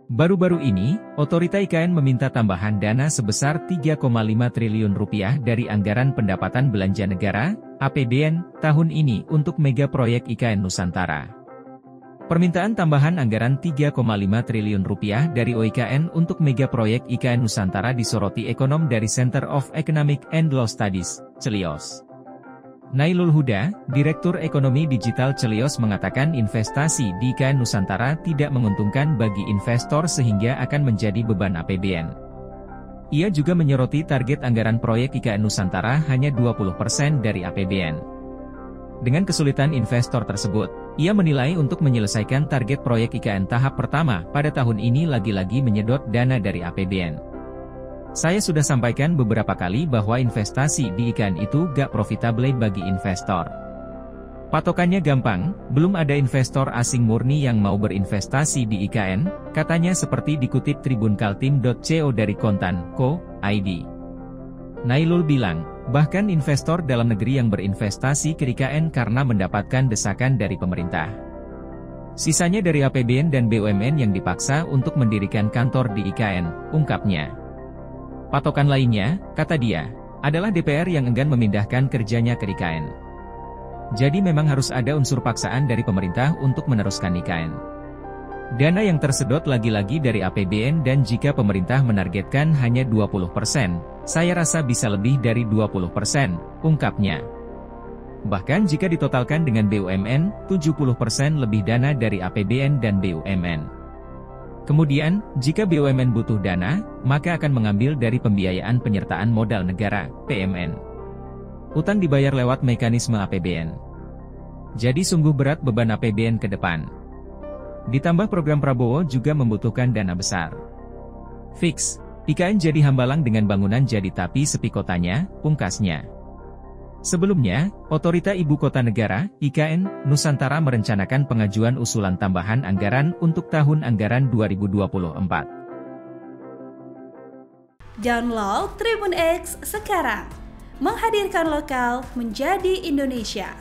Baru-baru ini, Otorita IKN meminta tambahan dana sebesar Rp3,5 triliun dari anggaran pendapatan belanja negara, APBN, tahun ini untuk mega proyek IKN Nusantara. Permintaan tambahan anggaran Rp3,5 triliun dari OIKN untuk mega proyek IKN Nusantara disoroti ekonom dari Center of Economic and Law Studies, Celios. Nailul Huda, Direktur Ekonomi Digital Celios mengatakan investasi di IKN Nusantara tidak menguntungkan bagi investor sehingga akan menjadi beban APBN. Ia juga menyoroti target anggaran proyek IKN Nusantara hanya 20% dari APBN. Dengan kesulitan investor tersebut, ia menilai untuk menyelesaikan target proyek IKN tahap pertama pada tahun ini lagi-lagi menyedot dana dari APBN. Saya sudah sampaikan beberapa kali bahwa investasi di IKN itu gak profitable bagi investor. Patokannya gampang, belum ada investor asing murni yang mau berinvestasi di IKN, katanya seperti dikutip tribunkaltim.co dari Kontan.co.id. Nailul bilang, bahkan investor dalam negeri yang berinvestasi ke IKN karena mendapatkan desakan dari pemerintah. Sisanya dari APBN dan BUMN yang dipaksa untuk mendirikan kantor di IKN, ungkapnya. Patokan lainnya, kata dia, adalah DPR yang enggan memindahkan kerjanya ke IKN. Jadi memang harus ada unsur paksaan dari pemerintah untuk meneruskan IKN. Dana yang tersedot lagi-lagi dari APBN dan jika pemerintah menargetkan hanya 20%, saya rasa bisa lebih dari 20%, ungkapnya. Bahkan jika ditotalkan dengan BUMN, 70% lebih dana dari APBN dan BUMN. Kemudian, jika BUMN butuh dana, maka akan mengambil dari pembiayaan penyertaan modal negara, PMN. Utang dibayar lewat mekanisme APBN. Jadi sungguh berat beban APBN ke depan. Ditambah program Prabowo juga membutuhkan dana besar. Fix, IKN jadi hambalang dengan bangunan jadi tapi sepi kotanya, pungkasnya. Sebelumnya, Otorita Ibu Kota Negara, IKN, Nusantara merencanakan pengajuan usulan tambahan anggaran untuk tahun anggaran 2024. Download Tribun X sekarang, menghadirkan lokal menjadi Indonesia.